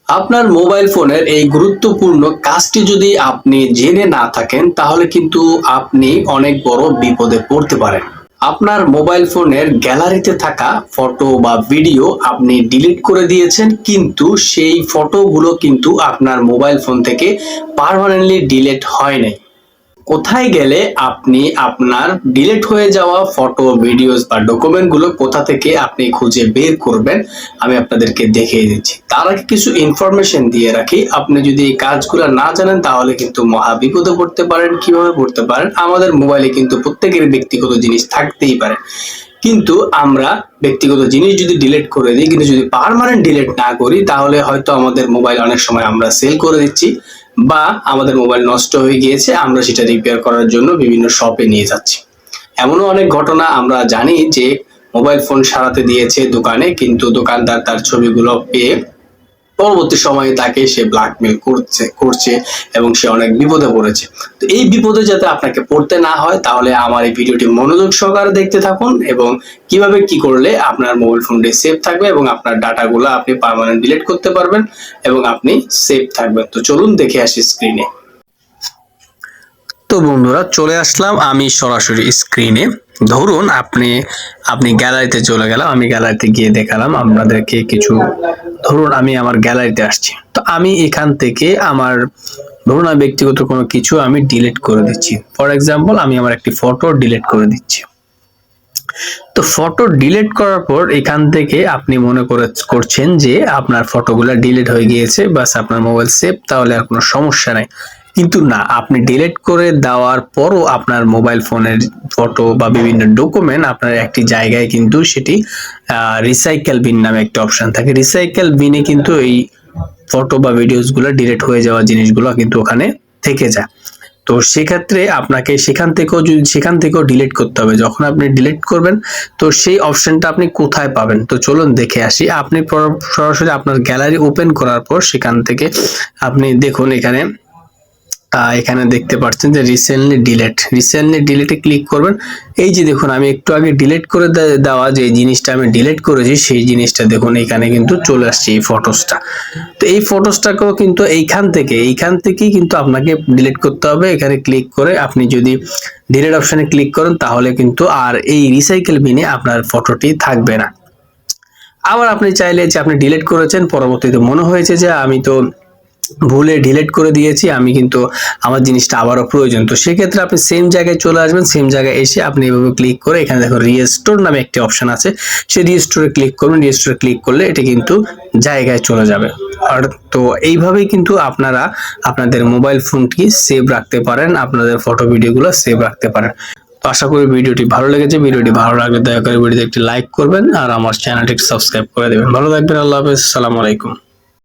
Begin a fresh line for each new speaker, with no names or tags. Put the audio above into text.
আপনার মোবাইল ফোনের এই গুরুত্বপূর্ণ কাজটি যদি আপনি জেনে না থাকেন তাহলে কিন্তু আপনি অনেক বড় বিপদে পড়তে পারেন। আপনার মোবাইল ফোনের গ্যালারিতে থাকা ফটো বা ভিডিও আপনি ডিলিট করে দিয়েছেন, কিন্তু সেই ফটোগুলো কিন্তু আপনার মোবাইল ফোন থেকে পার্মানেন্টলি ডিলিট হয় নাই। কোথায় গেলে আপনি আপনার ডিলিট হয়ে যাওয়া ফটো, ভিডিওস বা ডকুমেন্ট গুলো কোথা থেকে আপনি খুঁজে বের করবেন আমি আপনাদেরকে দেখিয়ে দিচ্ছি। তার আগে কিছু ইনফরমেশন দিয়ে রাখি, আপনি যদি এই কাজগুলো না জানেন তাহলে কিন্তু মহা বিপদে পড়তে পারেন। কিভাবে পড়তে পারেন? আমাদের মোবাইলে কিন্তু প্রত্যেকের ব্যক্তিগত জিনিস থাকতেই পারে, কিন্তু আমরা ব্যক্তিগত জিনিস যদি ডিলিট করে দিই কিন্তু যদি পার্মানেন্ট ডিলিট না করি তাহলে হয়তো আমাদের মোবাইল অনেক সময় আমরা সেল করে দিচ্ছি, বা আমাদের মোবাইল নষ্ট হয়ে গিয়েছে আমরা সেটা রিপেয়ার করার জন্য বিভিন্ন শপে নিয়ে যাচ্ছি। এমনও অনেক ঘটনা আমরা জানি যে মোবাইল ফোন সারাতে দিয়েছে দোকানে, কিন্তু দোকানদার তার ছবিগুলো পেয়ে পরবর্তী সময়ে তাকে সে ব্ল্যাকমেল করছে এবং সে অনেক বিপদে পড়েছে। তো এই বিপদে যাতে আপনাকে পড়তে না হয় তাহলে আমার এই ভিডিওটি মনোযোগ সহকারে দেখতে থাকুন, এবং কিভাবে কি করলে আপনার মোবাইল ফোনটি সেফ থাকবে এবং আপনার ডাটাগুলো আপনি পার্মানেন্ট ডিলিট করতে পারবেন এবং আপনি সেফ থাকবেন। তো চলুন দেখে আসি স্ক্রিনে। তো বন্ধুরা, চলে আসলাম আমি সরাসরি স্ক্রিনে। ধরুন আপনি গ্যালারিতে চলে গেলাম, আমি গ্যালারিতে গিয়ে দেখালাম আপনাদেরকে কিছু। ধরুন আমি আমার গ্যালারিতে আসছি, তো আমি এখান থেকে ধরুন আমি ব্যক্তিগত কোনো কিছু আমি ডিলিট করে দিচ্ছি। ফর এক্সাম্পল আমি আমার একটি ফটো ডিলিট করে দিচ্ছি। তো ফটো ডিলিট করার পর এখান থেকে আপনি মনে করছেন যে আপনার ফটোগুলো ডিলিট হয়ে গিয়েছে, বাস আপনার মোবাইল সেফ, তাহলে আর কোনো সমস্যা নাই। কিন্তু না, আপনি ডিলিট করে দেওয়ার পরও আপনার মোবাইল ফোনের ফটো বা বিভিন্ন ডকুমেন্ট আপনার একটি জায়গায় কিন্তু সেটি রিসাইকেল বিন নামে একটা অপশন থাকে। রিসাইকেল বিনে কিন্তু এই ফটো বা ভিডিওস গুলো ডিলিট হয়ে যাওয়া জিনিসগুলো কিন্তু ওখানে থেকে যায়। তো সেক্ষেত্রে আপনাকে সেখান থেকেও ডিলিট করতে হবে। যখন আপনি ডিলিট করবেন তো সেই অপশনটা আপনি কোথায় পাবেন? তো চলুন দেখে আসি। আপনি সরাসরি আপনার গ্যালারি ওপেন করার পর সেখান থেকে আপনি দেখুন এখানে দেখতে পাচ্ছেন যে রিসেন্টলি ডিলিটে ক্লিক করবেন। এই যে দেখুন আমি একটু আগে ডিলিট করে দেওয়া যে জিনিসটা আমি ডিলিট করেছি সেই জিনিসটা দেখুন এখানে কিন্তু চলে আসছে, এই ফটোসটা। তো এই ফটোসটাকেও কিন্তু এইখান থেকেই কিন্তু আপনাকে ডিলিট করতে হবে। এখানে ক্লিক করে আপনি যদি ডিলিট অপশনে ক্লিক করেন তাহলে কিন্তু আর এই রিসাইকেল বিনে আপনার ফটোটি থাকবে না। আবার আপনি চাইলে যে আপনি ডিলিট করেছেন, পরবর্তীতে মনে হয়েছে যে আমি তো ভুলে ডিলিট করে দিয়েছি, আমি কিন্তু আমার জিনিসটা আবারও প্রয়োজন, তো সেক্ষেত্রে আপনি সেম জায়গায় চলে আসবেন। সেম জায়গায় এসে আপনি এভাবে ক্লিক করে এখানে দেখুন রিস্টোর নামে একটি অপশন আছে, সেই রিস্টোরে ক্লিক করবেন। রিস্টোরে ক্লিক করলে এটা কিন্তু জায়গায় চলে যাবে। আর তো এইভাবেই কিন্তু আপনারা আপনাদের মোবাইল ফোনটি সেভ রাখতে পারেন, আপনাদের ফটো ভিডিওগুলো সেভ রাখতে পারেন। তো আশা করি ভিডিওটি ভালো লেগেছে। ভিডিওটি ভালো লাগলে দয়া করে ভিডিওতে একটি লাইক করবেন আর আমার চ্যানেলটি সাবস্ক্রাইব করে দেবেন। ভালো থাকবেন। আল্লাহ হাফেজ। আসসালামু আলাইকুম।